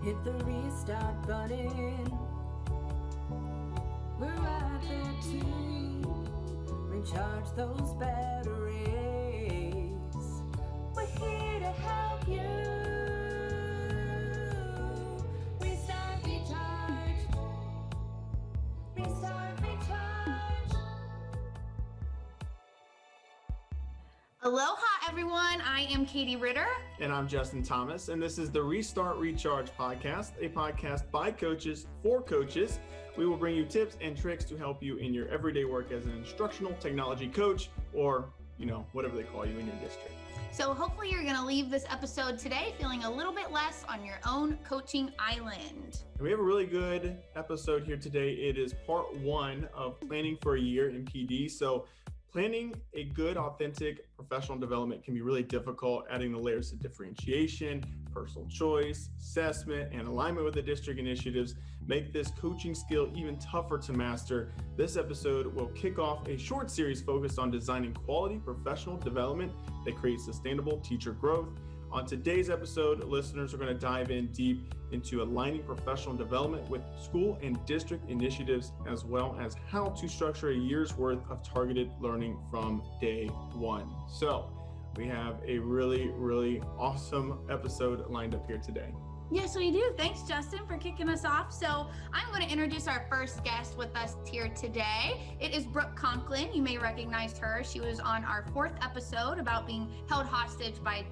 Hit the restart button. We're right there to recharge those batteries. We're here to help you. Restart, recharge. Restart, recharge. Aloha, everyone. I am Katie Ritter. And I'm Justin Thomas, and this is the Restart Recharge podcast, a podcast by coaches for coaches. We will bring you tips and tricks to help you in your everyday work as an instructional technology coach, or, whatever they call you in your district. So hopefully you're going to leave this episode today feeling a little bit less on your own coaching island. And we have a really good episode here today. It is part 1 of planning for a year in PD. So planning a good, authentic professional development can be really difficult, adding the layers of differentiation, personal choice, assessment, and alignment with the district initiatives make this coaching skill even tougher to master. This episode will kick off a short series focused on designing quality professional development that creates sustainable teacher growth. On today's episode, listeners are going to dive in deep into aligning professional development with school and district initiatives, as well as how to structure a year's worth of targeted learning from day one. So we have a really, really awesome episode lined up here today. Yes, we do. Thanks, Justin, for kicking us off. So I'm going to introduce our first guest with us here today. It is Brooke Conklin. You may recognize her. She was on our 4th episode about being held hostage by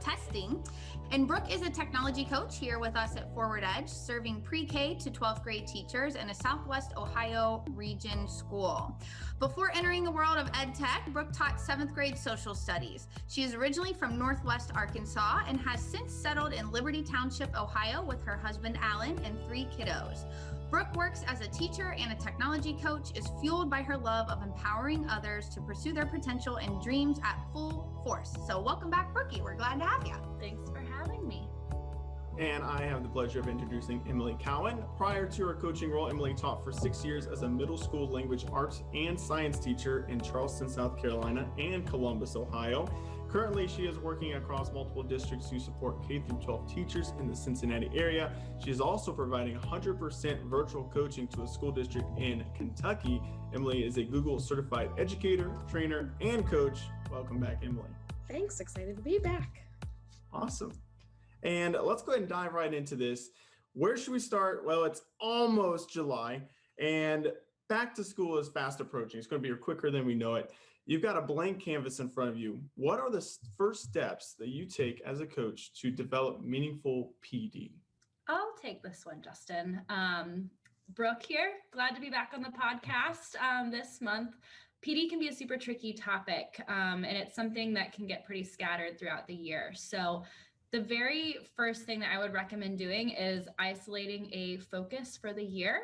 testing. And Brooke is a technology coach here with us at Forward Edge, serving pre-K to 12th grade teachers in a Southwest Ohio region school. Before entering the world of ed tech, Brooke taught 7th grade social studies. She is originally from Northwest Arkansas and has since settled in Liberty Township, Ohio with her husband, Alan, and 3 kiddos. Brooke works as a teacher and a technology coach, is fueled by her love of empowering others to pursue their potential and dreams at full force. So welcome back, Brookie. We're glad to have you. Thanks for having me. And I have the pleasure of introducing Emily Cowan. Prior to her coaching role, Emily taught for 6 years as a middle school language arts and science teacher in Charleston, South Carolina, and Columbus, Ohio. Currently, she is working across multiple districts to support K-12 teachers in the Cincinnati area. She is also providing 100% virtual coaching to a school district in Kentucky. Emily is a Google certified educator, trainer, and coach. Welcome back, Emily. Thanks. Excited to be back. Awesome. And let's go ahead and dive right into this. Where should we start? Well, it's almost July, and back to school is fast approaching. It's going to be here quicker than we know it. You've got a blank canvas in front of you. What are the first steps that you take as a coach to develop meaningful PD? I'll take this one, Justin. Brooke here. Glad to be back on the podcast this month. PD can be a super tricky topic, and it's something that can get pretty scattered throughout the year. So the very first thing that I would recommend doing is isolating a focus for the year.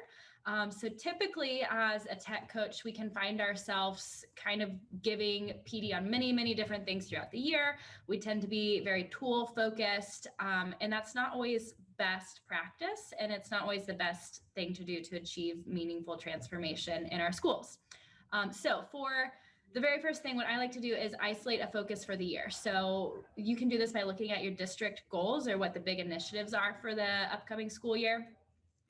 So typically as a tech coach, we can find ourselves kind of giving PD on many, many different things throughout the year. We tend to be very tool focused, and that's not always best practice. And it's not always the best thing to do to achieve meaningful transformation in our schools. So for the very first thing, what I like to do is isolate a focus for the year. So you can do this by looking at your district goals or what the big initiatives are for the upcoming school year.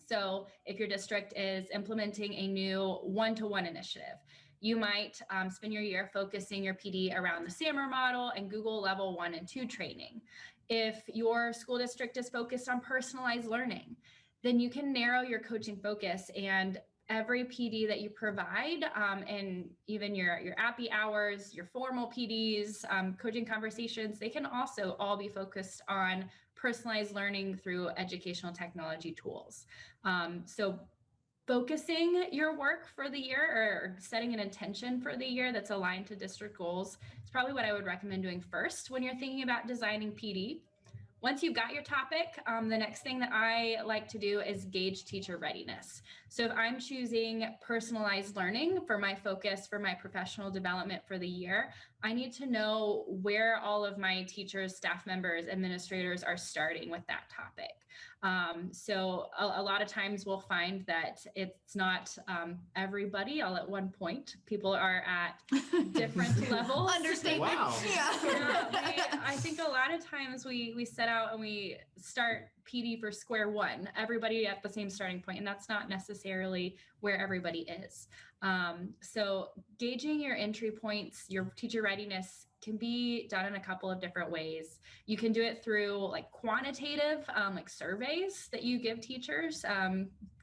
So if your district is implementing a new one-to-one initiative, you might spend your year focusing your PD around the SAMR model and Google level 1 and 2 training. If your school district is focused on personalized learning, then you can narrow your coaching focus, and every PD that you provide, and even your appy hours, your formal PDs, coaching conversations, they can also all be focused on personalized learning through educational technology tools. So focusing your work for the year or setting an intention for the year that's aligned to district goals is probably what I would recommend doing first when you're thinking about designing PD. Once you've got your topic, the next thing that I like to do is gauge teacher readiness. So if I'm choosing personalized learning for my focus for my professional development for the year, I need to know where all of my teachers, staff members, administrators are starting with that topic. So a lot of times we'll find that it's not everybody all at one point. People are at different levels. Understatement. Wow. Yeah. I think a lot lot of times we set out and we start PD for square one, everybody at the same starting point, and that's not necessarily where everybody is. So gauging your entry points, your teacher readiness can be done in a couple of different ways. You can do it through like quantitative, like surveys that you give teachers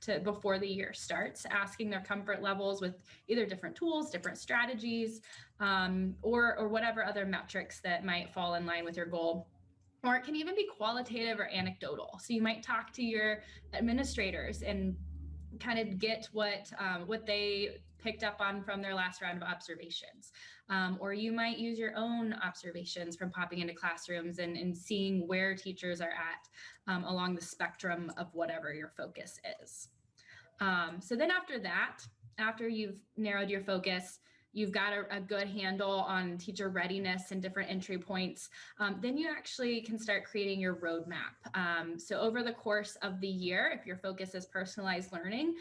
to before the year starts, asking their comfort levels with either different tools, different strategies, or whatever other metrics that might fall in line with your goal. Or it can even be qualitative or anecdotal. So you might talk to your administrators and kind of get what they picked up on from their last round of observations. Or you might use your own observations from popping into classrooms and seeing where teachers are at along the spectrum of whatever your focus is. So then after that, after you've narrowed your focus, you've got a good handle on teacher readiness and different entry points, then you actually can start creating your roadmap. So over the course of the year, if your focus is personalized learning,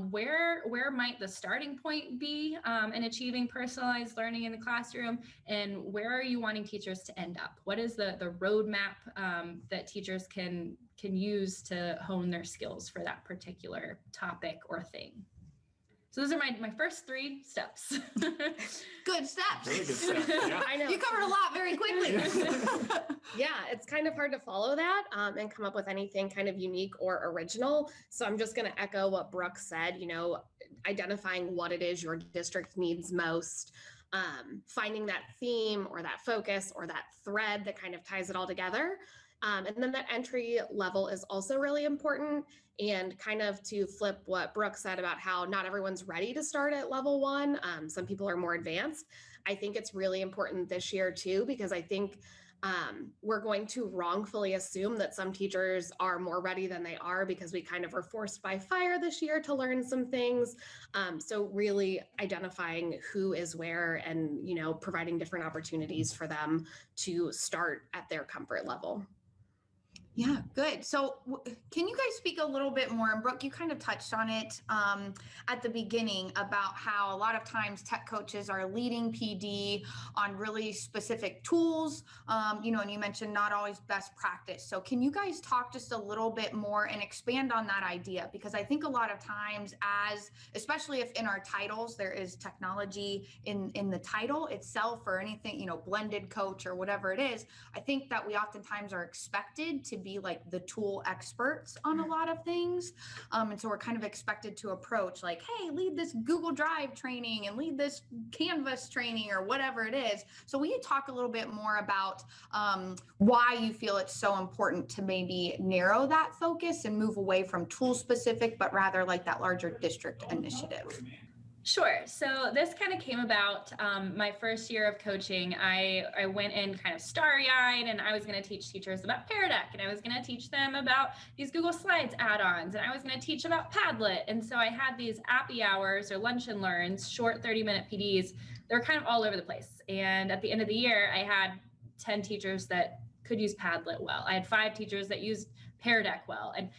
where might the starting point be in achieving personalized learning in the classroom, and where are you wanting teachers to end up? What is the roadmap that teachers can use to hone their skills for that particular topic or thing? So those are my first 3 steps. Good steps. Really good stuff. Yeah. I know. You covered a lot very quickly. Yeah, it's kind of hard to follow that and come up with anything kind of unique or original. So I'm just going to echo what Brooke said, identifying what it is your district needs most, finding that theme or that focus or that thread that kind of ties it all together. And then that entry level is also really important. And kind of to flip what Brooke said about how not everyone's ready to start at level 1. Some people are more advanced. I think it's really important this year too, because I think we're going to wrongfully assume that some teachers are more ready than they are because we kind of were forced by fire this year to learn some things. So really identifying who is where and, providing different opportunities for them to start at their comfort level. Yeah, good. So can you guys speak a little bit more? And Brooke, you kind of touched on it at the beginning about how a lot of times tech coaches are leading PD on really specific tools, and you mentioned not always best practice. So can you guys talk just a little bit more and expand on that idea? Because I think a lot of times especially if in our titles, there is technology in the title itself or anything, blended coach or whatever it is, I think that we oftentimes are expected to be like the tool experts on a lot of things. And so we're kind of expected to approach like, hey, lead this Google Drive training and lead this Canvas training or whatever it is. So will you talk a little bit more about why you feel it's so important to maybe narrow that focus and move away from tool specific, but rather like that larger district initiative? Sure. So this kind of came about my first year of coaching. I went in kind of starry-eyed, and I was going to teach teachers about Pear Deck, and I was going to teach them about these Google Slides add-ons, and I was going to teach about Padlet. And so I had these appy hours or lunch and learns, short 30-minute PDs. They're kind of all over the place. And at the end of the year, I had 10 teachers that could use Padlet well. I had 5 teachers that used Pear Deck well. And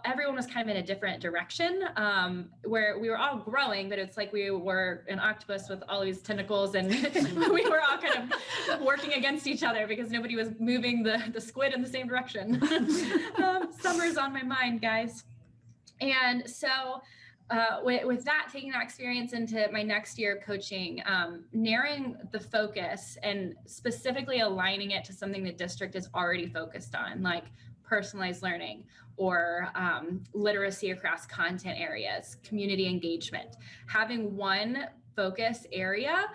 everyone was kind of in a different direction where we were all growing, but it's like we were an octopus with all these tentacles, and we were all kind of working against each other because nobody was moving the squid in the same direction. Summer's on my mind, guys. And so with that, taking that experience into my next year of coaching, narrowing the focus and specifically aligning it to something the district is already focused on, like personalized learning or literacy across content areas, community engagement. Having one focus area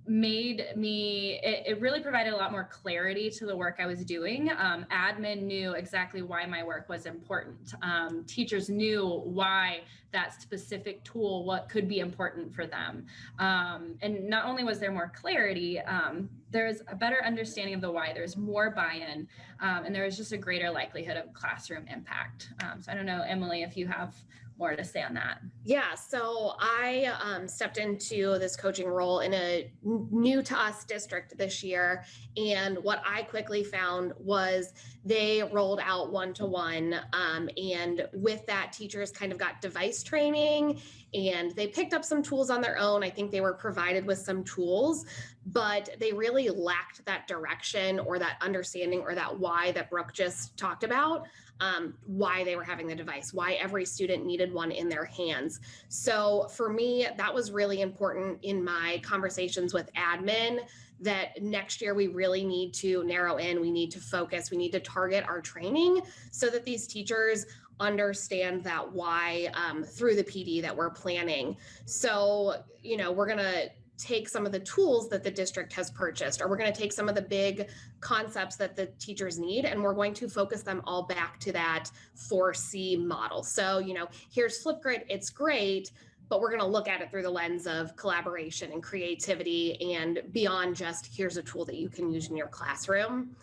it really provided a lot more clarity to the work I was doing. Admin knew exactly why my work was important. Teachers knew why that specific tool, what could be important for them. And not only was there more clarity, there's a better understanding of the why, there's more buy-in, and there was just a greater likelihood of classroom impact. So I don't know, Emily, if you have more to say on that. Yeah, so I stepped into this coaching role in a new to us district this year. And what I quickly found was they rolled out one-to-one. And with that, teachers kind of got device training and they picked up some tools on their own. I think they were provided with some tools, but they really lacked that direction or that understanding or that why that Brooke just talked about, why they were having the device, why every student needed one in their hands. So for me, that was really important in my conversations with admin, that next year we really need to narrow in, we need to focus, we need to target our training so that these teachers understand that why through the PD that we're planning. So, we're going to take some of the tools that the district has purchased, or we're going to take some of the big concepts that the teachers need, and we're going to focus them all back to that 4C model. So, here's Flipgrid, it's great, but we're going to look at it through the lens of collaboration and creativity and beyond just here's a tool that you can use in your classroom.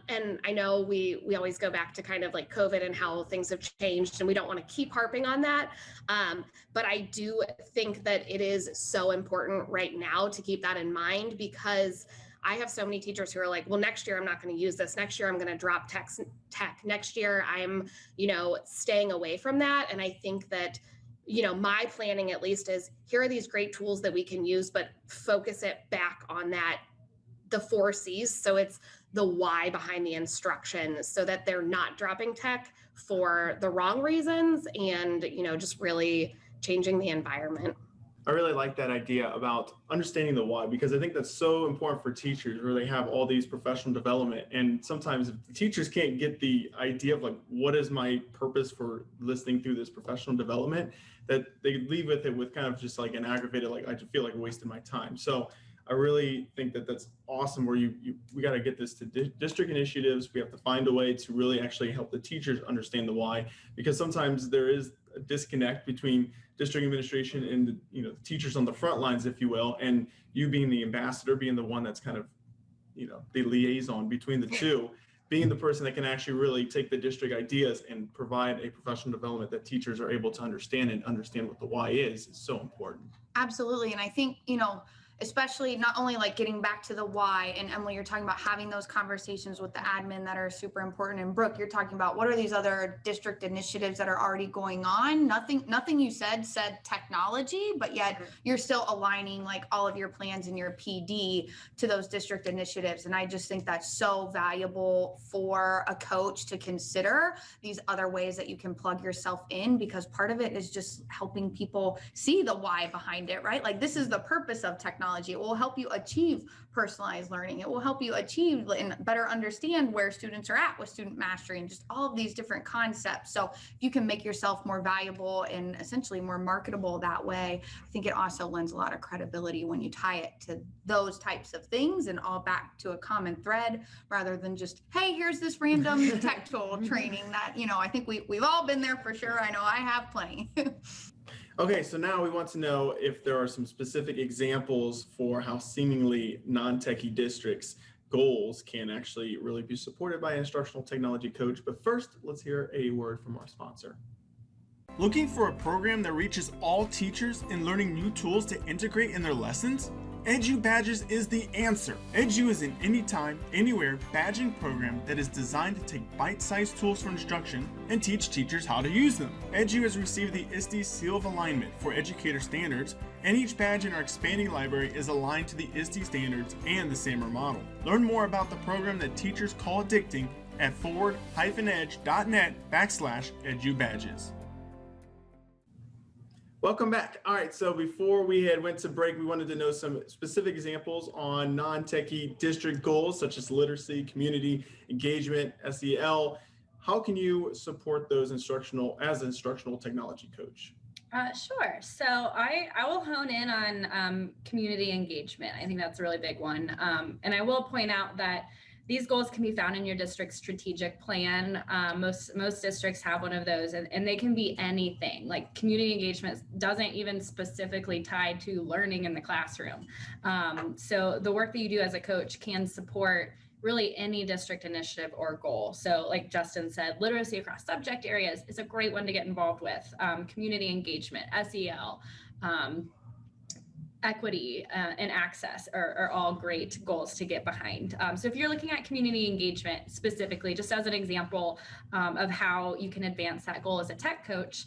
And I know we always go back to kind of like COVID and how things have changed, and we don't want to keep harping on that. But I do think that it is so important right now to keep that in mind, because I have so many teachers who are like, well, next year I'm not going to use this. Next year I'm going to drop tech. Next year I'm, staying away from that. And I think that, my planning at least is here are these great tools that we can use, but focus it back on the 4 C's. So it's the why behind the instruction, so that they're not dropping tech for the wrong reasons and, just really changing the environment. I really like that idea about understanding the why, because I think that's so important for teachers, where they have all these professional development. And sometimes if the teachers can't get the idea of like, what is my purpose for listening through this professional development, that they leave with it with kind of just like an aggravated, like, I just feel like I wasted my time. So I really think that that's awesome, where we got to get this to district initiatives. We have to find a way to really actually help the teachers understand the why, because sometimes there is a disconnect between district administration and the teachers on the front lines, if you will, and you being the ambassador, being the one that's kind of the liaison between the two, being the person that can actually really take the district ideas and provide a professional development that teachers are able to understand what the why is so important. Absolutely. And I think, especially not only like getting back to the why, and Emily, you're talking about having those conversations with the admin that are super important. And Brooke, you're talking about what are these other district initiatives that are already going on? Nothing you said technology, but yet you're still aligning like all of your plans and your PD to those district initiatives. And I just think that's so valuable for a coach to consider these other ways that you can plug yourself in, because part of it is just helping people see the why behind it, right? Like, this is the purpose of technology. It will help you achieve personalized learning. It will help you achieve and better understand where students are at with student mastery and just all of these different concepts. So if you can make yourself more valuable and essentially more marketable that way, I think it also lends a lot of credibility when you tie it to those types of things and all back to a common thread, rather than just, hey, here's this random tech tool training that, I think we've all been there for sure. I know I have plenty. Okay, so now we want to know if there are some specific examples for how seemingly non-techie districts' goals can actually really be supported by an instructional technology coach. But first, let's hear a word from our sponsor. Looking for a program that reaches all teachers in learning new tools to integrate in their lessons? Edu Badges is the answer. Edu is an anytime, anywhere badging program that is designed to take bite-sized tools for instruction and teach teachers how to use them. Edu has received the ISTE Seal of Alignment for educator standards, and each badge in our expanding library is aligned to the ISTE standards and the SAMR model. Learn more about the program that teachers call addicting at forward-edge.net/Edu Badges. Welcome back. All right, so before we went to break, we wanted to know some specific examples on non-techie district goals, such as literacy, community engagement, SEL. How can you support those as an instructional technology coach? Sure. So I will hone in on community engagement. I think that's a really big one. And I will point out that these goals can be found in your district's strategic plan. Most districts have one of those, and they can be anything. Like, community engagement doesn't even specifically tie to learning in the classroom. So the work that you do as a coach can support really any district initiative or goal. So like Justin said, literacy across subject areas is a great one to get involved with. Community engagement, SEL, equity and access are all great goals to get behind. So if you're looking at community engagement specifically, just as an example of how you can advance that goal as a tech coach,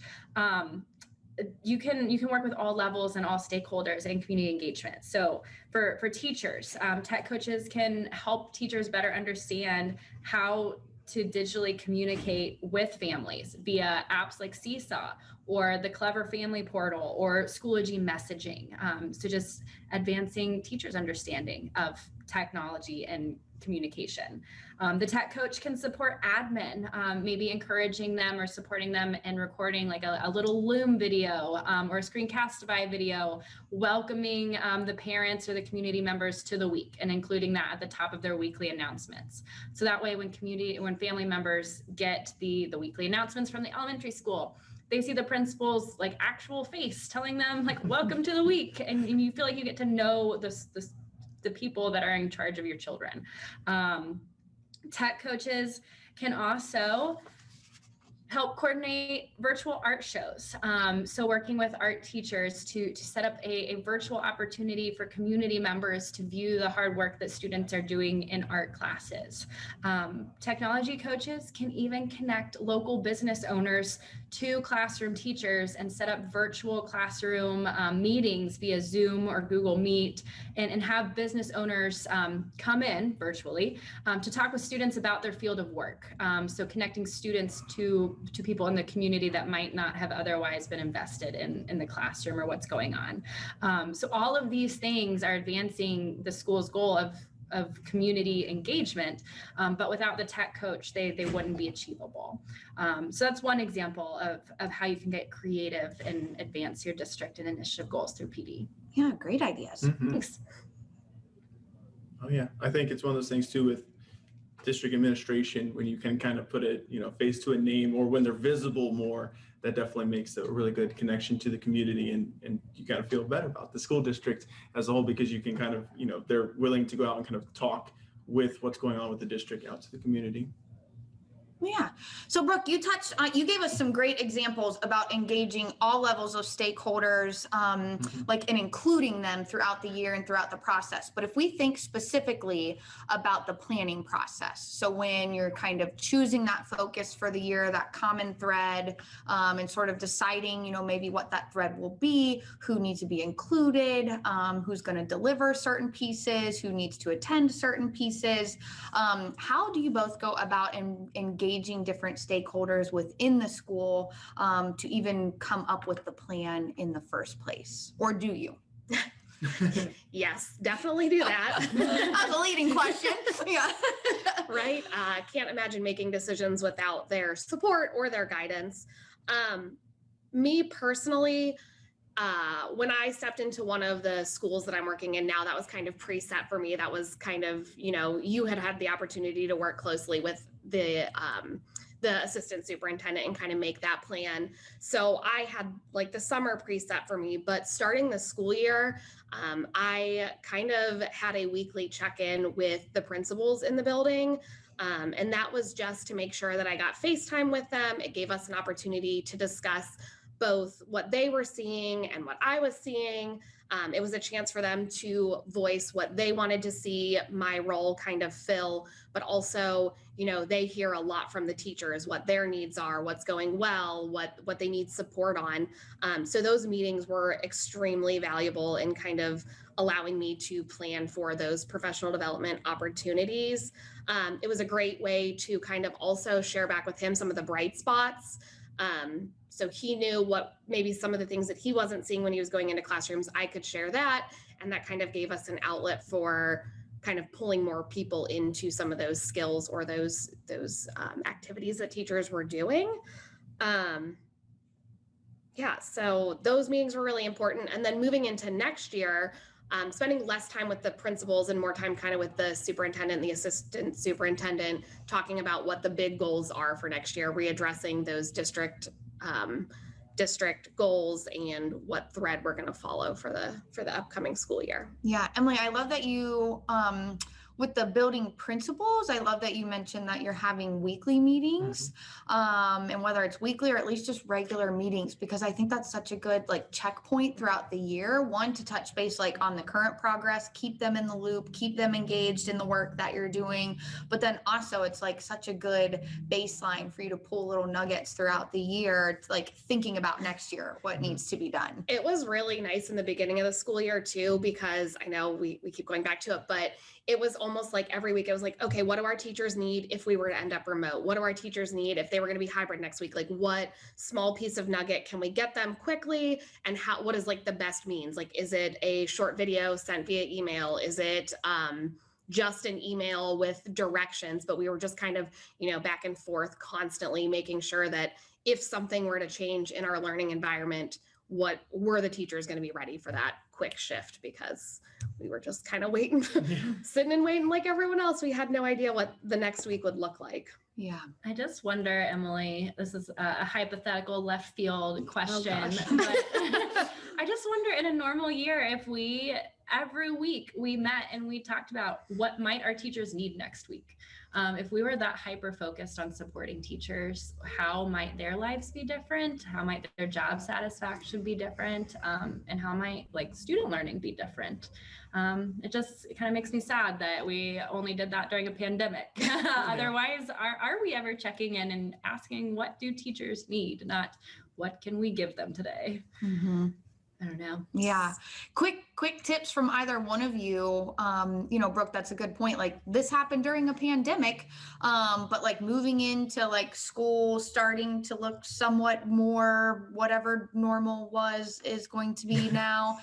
you can work with all levels and all stakeholders and community engagement. So for teachers, tech coaches can help teachers better understand how to digitally communicate with families via apps like Seesaw or the Clever Family Portal or Schoology messaging. So just advancing teachers' understanding of technology and communication. The tech coach can support admin, maybe encouraging them or supporting them in recording like a little Loom video or a Screencastify video, welcoming the parents or the community members to the week and including that at the top of their weekly announcements. So that way when family members get the weekly announcements from the elementary school, they see the principal's like actual face telling them like, welcome to the week. And you feel like you get to know the people that are in charge of your children. Tech coaches can also help coordinate virtual art shows. So working with art teachers to set up a virtual opportunity for community members to view the hard work that students are doing in art classes. Technology coaches can even connect local business owners to classroom teachers and set up virtual classroom meetings via Zoom or Google Meet and have business owners come in virtually to talk with students about their field of work. So connecting students to people in the community that might not have otherwise been invested in the classroom or what's going on. So all of these things are advancing the school's goal of community engagement, but without the tech coach, they wouldn't be achievable. So that's one example of how you can get creative and advance your district and initiative goals through PD. Yeah, great ideas. Mhm. Thanks. Oh yeah, I think it's one of those things too with district administration, when you can kind of put it, face to a name, or when they're visible more, that definitely makes a really good connection to the community, and you kind of feel better about the school district as a whole, because you can kind of, they're willing to go out and kind of talk with what's going on with the district out to the community. Yeah. So Brooke, you gave us some great examples about engaging all levels of stakeholders, and including them throughout the year and throughout the process. But if we think specifically about the planning process, so when you're kind of choosing that focus for the year, that common thread, and sort of deciding, maybe what that thread will be, who needs to be included, who's going to deliver certain pieces, who needs to attend certain pieces. How do you both go about engaging different stakeholders within the school to even come up with the plan in the first place? Or do you? Yes, definitely do that. That's a leading question. Yeah. Right? Can't imagine making decisions without their support or their guidance. Me personally, when I stepped into one of the schools that I'm working in now, that was kind of preset for me. That was kind of, you had the opportunity to work closely with the assistant superintendent and kind of make that plan. So I had like the summer preset for me, but starting the school year, I kind of had a weekly check-in with the principals in the building. And that was just to make sure that I got FaceTime with them. It gave us an opportunity to discuss both what they were seeing and what I was seeing. It was a chance for them to voice what they wanted to see my role kind of fill, but also, they hear a lot from the teachers, what their needs are, what's going well, what they need support on. So those meetings were extremely valuable in kind of allowing me to plan for those professional development opportunities. It was a great way to kind of also share back with him some of the bright spots. So he knew what maybe some of the things that he wasn't seeing when he was going into classrooms, I could share that. And that kind of gave us an outlet for kind of pulling more people into some of those skills or those activities that teachers were doing. So those meetings were really important. And then moving into next year, spending less time with the principals and more time kind of with the superintendent, the assistant superintendent, talking about what the big goals are for next year, readdressing those district goals and what thread we're going to follow for the upcoming school year. Yeah, Emily, I love that you with the building principals, I love that you mentioned that you're having weekly meetings, and whether it's weekly or at least just regular meetings, because I think that's such a good like checkpoint throughout the year. One, to touch base like on the current progress, keep them in the loop, keep them engaged in the work that you're doing. But then also it's like such a good baseline for you to pull little nuggets throughout the year, like thinking about next year, what needs to be done. It was really nice in the beginning of the school year too, because I know we keep going back to it, but it was almost like every week it was like, okay, what do our teachers need if we were to end up remote? What do our teachers need if they were going to be hybrid next week? Like what small piece of nugget can we get them quickly? And what is like the best means? Like, is it a short video sent via email? Is it, just an email with directions? But we were just kind of, back and forth constantly making sure that if something were to change in our learning environment, what were the teachers going to be ready for that quick shift? Because we were just kind of waiting, sitting and waiting like everyone else. We had no idea what the next week would look like. Yeah. I just wonder, Emily, this is a hypothetical left field question, gosh. but I just wonder in a normal year, if every week we met and we talked about what might our teachers need next week. If we were that hyper focused on supporting teachers, how might their lives be different? How might their job satisfaction be different? And how might like student learning be different? It kind of makes me sad that we only did that during a pandemic. Otherwise, are we ever checking in and asking what do teachers need, not what can we give them today? Mm-hmm. I don't know. Yeah. Quick tips from either one of you. Brooke, that's a good point. Like this happened during a pandemic, but like moving into like school, starting to look somewhat more whatever normal is going to be now,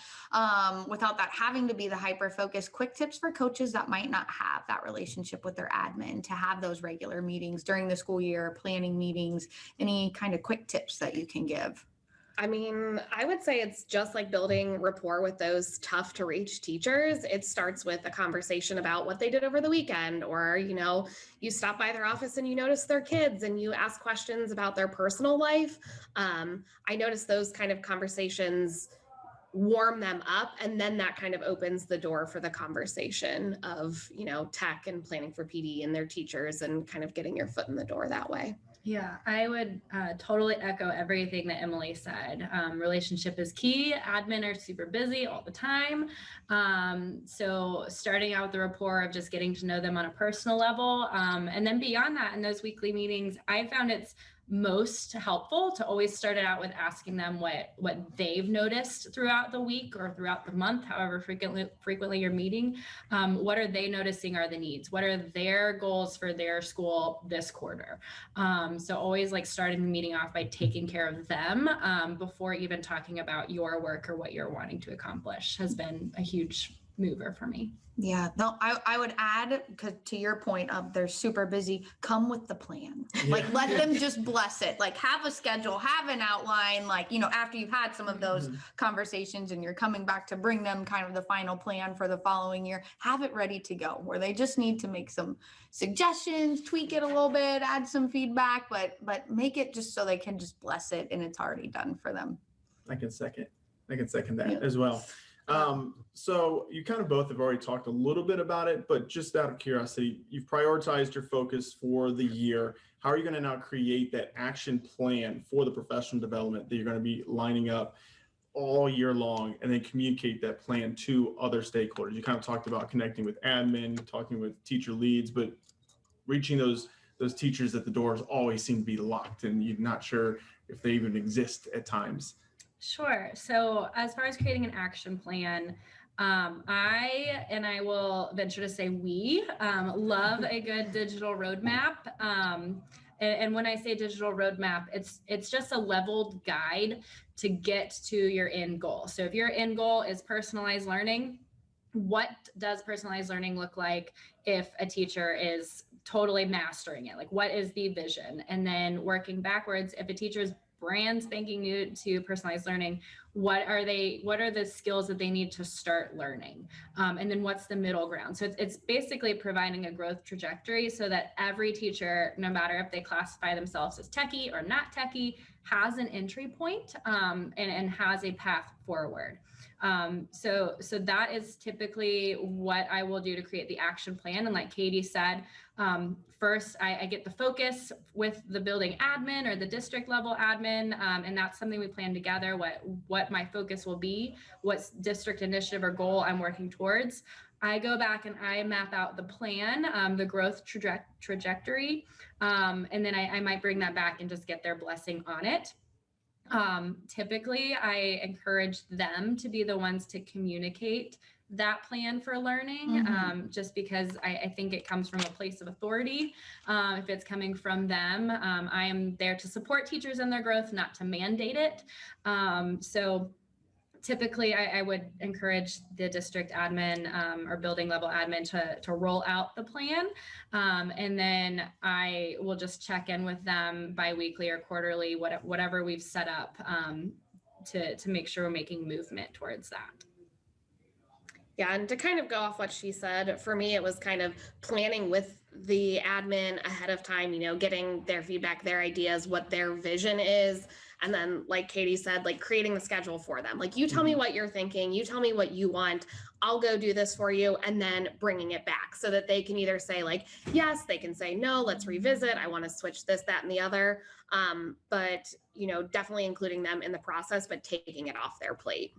without that having to be the hyper focus. Quick tips for coaches that might not have that relationship with their admin to have those regular meetings during the school year, planning meetings. Any kind of quick tips that you can give? I mean, I would say it's just like building rapport with those tough to reach teachers. It starts with a conversation about what they did over the weekend, or, you stop by their office and you notice their kids and you ask questions about their personal life. I noticed those kind of conversations warm them up, and then that kind of opens the door for the conversation of, tech and planning for PD and their teachers, and kind of getting your foot in the door that way. Yeah, I would totally echo everything that Emily said. Relationship is key. Admin are super busy all the time. So starting out with the rapport of just getting to know them on a personal level. And then beyond that, in those weekly meetings, I found it's most helpful to always start it out with asking them what they've noticed throughout the week or throughout the month, however frequently you're meeting. What are they noticing are the needs? What are their goals for their school this quarter? So always like starting the meeting off by taking care of them before even talking about your work or what you're wanting to accomplish has been a huge mover for me. Yeah, no, I would add, because to your point of they're super busy, come with the plan. Yeah. Like let them just bless it. Like have a schedule, have an outline, like, after you've had some of those conversations and you're coming back to bring them kind of the final plan for the following year, have it ready to go, where they just need to make some suggestions, tweak it a little bit, add some feedback, but make it just so they can just bless it and it's already done for them. I can second that as well. So you kind of both have already talked a little bit about it, but just out of curiosity, you've prioritized your focus for the year. How are you going to now create that action plan for the professional development that you're going to be lining up all year long, and then communicate that plan to other stakeholders? You kind of talked about connecting with admin, talking with teacher leads, but reaching those teachers at the doors always seem to be locked and you're not sure if they even exist at times. Sure. So as far as creating an action plan, I will venture to say we love a good digital roadmap. And when I say digital roadmap, it's just a leveled guide to get to your end goal. So if your end goal is personalized learning, what does personalized learning look like if a teacher is totally mastering it? Like what is the vision? And then working backwards, if a teacher is brand spanking new to personalized learning, what are the skills that they need to start learning? And then what's the middle ground? So it's basically providing a growth trajectory so that every teacher, no matter if they classify themselves as techie or not techie, has an entry point, and has a path forward. So that is typically what I will do to create the action plan. And like Katie said, first I get the focus with the building admin or the district level admin. And that's something we plan together, what my focus will be, what district initiative or goal I'm working towards. I go back and I map out the plan, the growth trajectory, and then I might bring that back and just get their blessing on it. Typically, I encourage them to be the ones to communicate that plan for learning, just because I think it comes from a place of authority. If it's coming from them, I am there to support teachers in their growth, not to mandate it. So typically, I would encourage the district admin or building level admin to roll out the plan. And then I will just check in with them bi-weekly or quarterly, whatever we've set up to make sure we're making movement towards that. Yeah, and to kind of go off what she said, for me, it was kind of planning with the admin ahead of time, getting their feedback, their ideas, what their vision is. And then, like Katie said, like creating the schedule for them. Like, you tell me what you're thinking, you tell me what you want, I'll go do this for you, and then bringing it back so that they can either say like, yes, they can say, no, let's revisit, I want to switch this, that, and the other. But, definitely including them in the process, but taking it off their plate.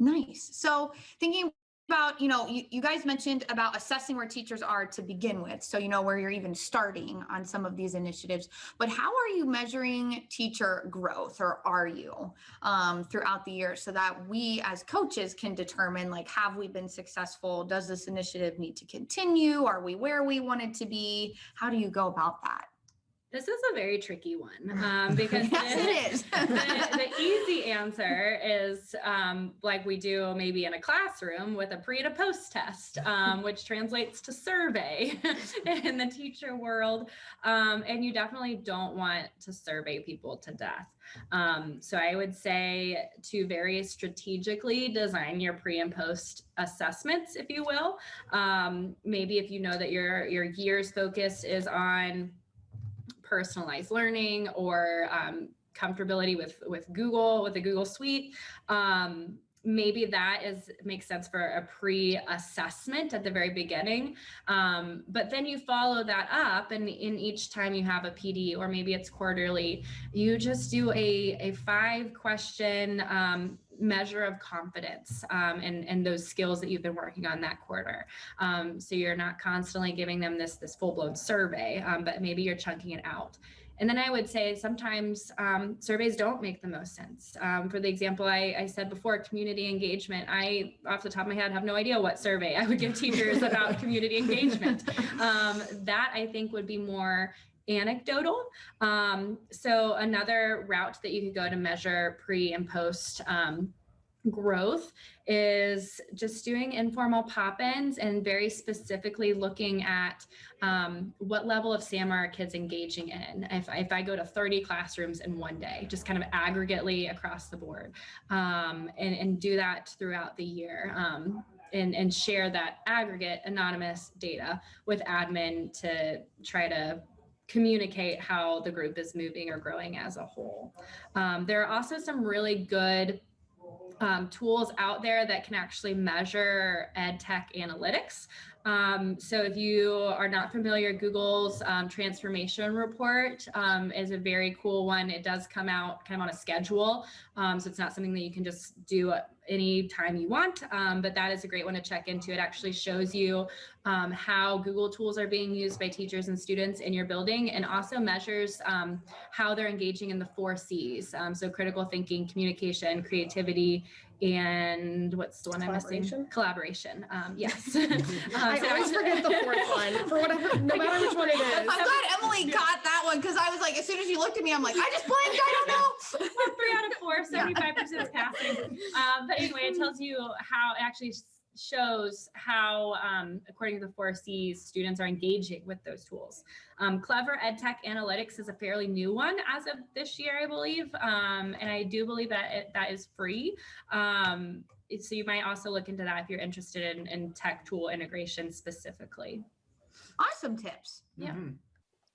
Nice. So thinking about, you guys mentioned about assessing where teachers are to begin with. So, where you're even starting on some of these initiatives, but how are you measuring teacher growth, or are you throughout the year, so that we as coaches can determine, like, have we been successful? Does this initiative need to continue? Are we where we wanted to be? How do you go about that? This is a very tricky one because yes, it is. the easy answer is like we do maybe in a classroom with a pre to post test, which translates to survey in the teacher world. And you definitely don't want to survey people to death. So I would say to very strategically design your pre and post assessments, if you will. Maybe if you know that your year's focus is on personalized learning or comfortability with Google, with the Google Suite. Maybe that makes sense for a pre-assessment at the very beginning. But then you follow that up, and in each time you have a PD, or maybe it's quarterly, you just do a 5-question measure of confidence and those skills that you've been working on that quarter. So you're not constantly giving them this full-blown survey, but maybe you're chunking it out. And then I would say sometimes surveys don't make the most sense. For the example I said before, community engagement, I, off the top of my head, have no idea what survey I would give teachers about community engagement. That I think would be more anecdotal. So another route that you could go to measure pre and post growth is just doing informal pop-ins and very specifically looking at what level of SAM are kids engaging in. If I go to 30 classrooms in one day, just kind of aggregately across the board, and do that throughout the year. And share that aggregate anonymous data with admin to try to communicate how the group is moving or growing as a whole. There are also some really good tools out there that can actually measure ed tech analytics. So if you are not familiar, Google's transformation report is a very cool one. It does come out kind of on a schedule. So it's not something that you can just do any time you want, but that is a great one to check into. It actually shows you how Google tools are being used by teachers and students in your building, and also measures how they're engaging in the 4 C's. So critical thinking, communication, creativity, and what's the one I'm missing? Collaboration. Yes. I always forget the 4th one, for whatever, no matter which one it is. I'm glad Emily got that one, because I was like, as soon as you looked at me, I'm like, I just blanked, I don't know. 3 out of 4, 75% is passing. But anyway, it tells you how it actually shows how, according to the 4 C's, students are engaging with those tools. Clever EdTech Analytics is a fairly new one as of this year, I believe. And I do believe that that is free. So you might also look into that if you're interested in tech tool integration specifically. Awesome tips. Yeah.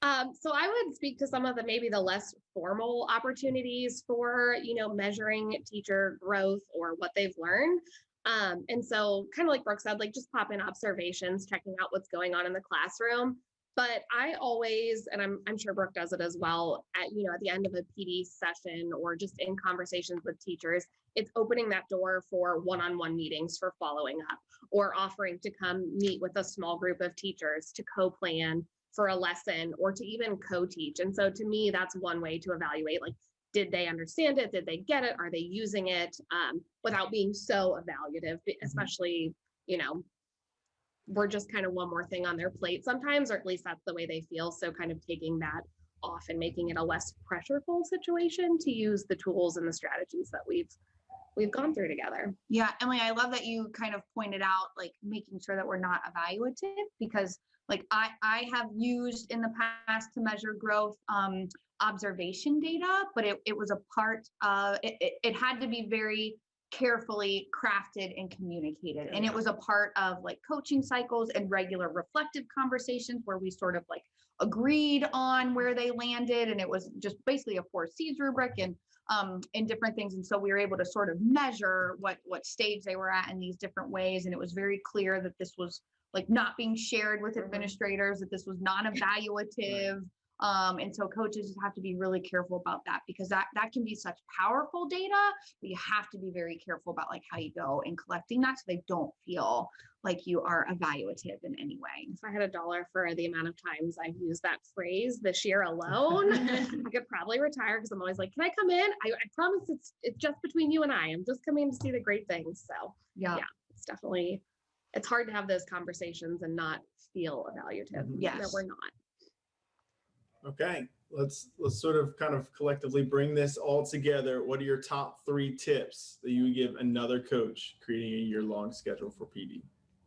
So I would speak to some of the maybe the less formal opportunities for, measuring teacher growth or what they've learned. And so kind of like Brooke said, like just pop in observations, checking out what's going on in the classroom. But I always, and I'm sure Brooke does it as well, at the end of a PD session or just in conversations with teachers, it's opening that door for one-on-one meetings for following up, or offering to come meet with a small group of teachers to co-plan for a lesson or to even co-teach. And so to me, that's one way to evaluate, like, did they understand it? Did they get it? Are they using it? Without being so evaluative, especially, we're just kind of one more thing on their plate sometimes, or at least that's the way they feel. So kind of taking that off and making it a less pressureful situation to use the tools and the strategies that we've gone through together. Yeah, Emily, I love that you kind of pointed out, like, making sure that we're not evaluative, because like I have used in the past to measure growth observation data, but it was a part of it had to be very carefully crafted and communicated. And it was a part of like coaching cycles and regular reflective conversations where we sort of like agreed on where they landed. And it was just basically a 4 C's rubric and different things. And so we were able to sort of measure what stage they were at in these different ways. And it was very clear that this was like not being shared with administrators, that this was non-evaluative. And so coaches have to be really careful about that, because that can be such powerful data, but you have to be very careful about like how you go in collecting that so they don't feel like you are evaluative in any way. If I had $1 for the amount of times I've used that phrase this year alone, I could probably retire, because I'm always like, can I come in? I promise it's just between you and I. I'm just coming to see the great things. So yeah, it's definitely, it's hard to have those conversations and not feel evaluative. Yes. That we're not. Okay, let's sort of kind of collectively bring this all together. What are your top 3 tips that you would give another coach creating a year-long schedule for PD?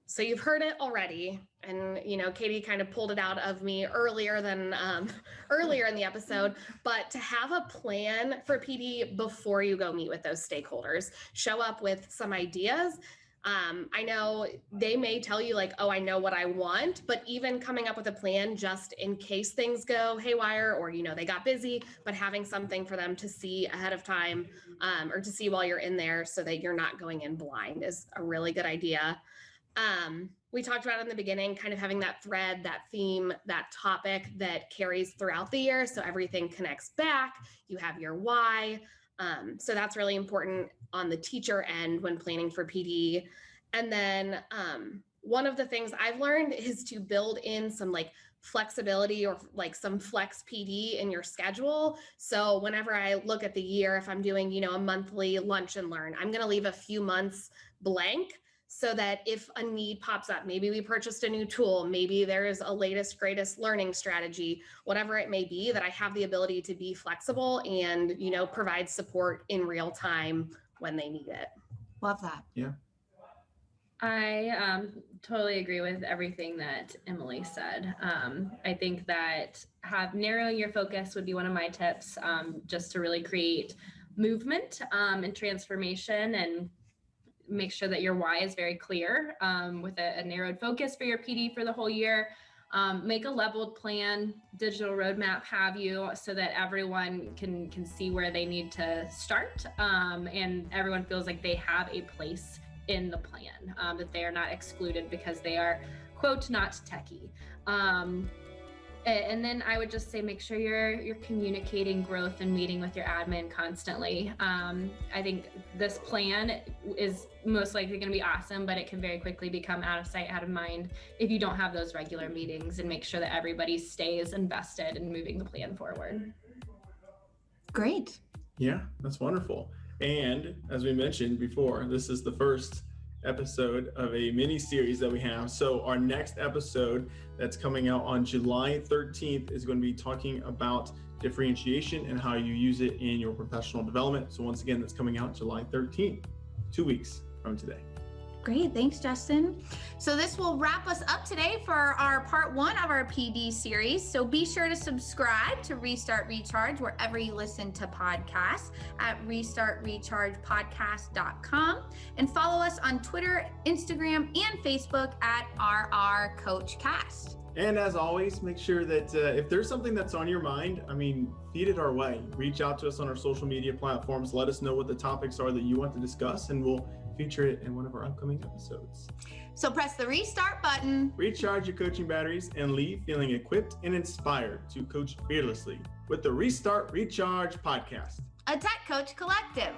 So you've heard it already, and Katie kind of pulled it out of me earlier in the episode, but to have a plan for PD before you go meet with those stakeholders, show up with some ideas. I know they may tell you like, oh, I know what I want, but even coming up with a plan just in case things go haywire or, they got busy, but having something for them to see ahead of time, or to see while you're in there so that you're not going in blind is a really good idea. We talked about in the beginning, kind of having that thread, that theme, that topic that carries throughout the year. So everything connects back. You have your why. So that's really important on the teacher end when planning for PD. And then one of the things I've learned is to build in some like flexibility or like some flex PD in your schedule. So whenever I look at the year, if I'm doing, a monthly lunch and learn, I'm going to leave a few months blank, so that if a need pops up, maybe we purchased a new tool, maybe there is a latest, greatest learning strategy, whatever it may be, that I have the ability to be flexible and, provide support in real time when they need it. Love that. Yeah. I totally agree with everything that Emily said. I think that narrowing your focus would be one of my tips, just to really create movement and transformation, and make sure that your why is very clear, with a narrowed focus for your PD for the whole year. Make a leveled plan, digital roadmap have you, so that everyone can see where they need to start, and everyone feels like they have a place in the plan, that they are not excluded because they are, quote, not techie. And then I would just say, make sure you're communicating growth and meeting with your admin constantly. I think this plan is most likely going to be awesome, but it can very quickly become out of sight, out of mind if you don't have those regular meetings, and make sure that everybody stays invested in moving the plan forward. Great. Yeah, that's wonderful. And as we mentioned before, this is the first episode of a mini series that we have. So our next episode that's coming out on July 13th is going to be talking about differentiation and how you use it in your professional development. So once again, that's coming out July 13th, 2 weeks from today. Great. Thanks, Justin. So this will wrap us up today for our part 1 of our PD series. So be sure to subscribe to Restart Recharge wherever you listen to podcasts at restartrechargepodcast.com, and follow us on Twitter, Instagram, and Facebook at RR Coach Cast. And as always, make sure that if there's something that's on your mind, feed it our way. Reach out to us on our social media platforms. Let us know what the topics are that you want to discuss, and we'll feature it in one of our upcoming episodes. So press the restart button, recharge your coaching batteries, and leave feeling equipped and inspired to coach fearlessly with the Restart Recharge podcast. a Tech Coach Collective.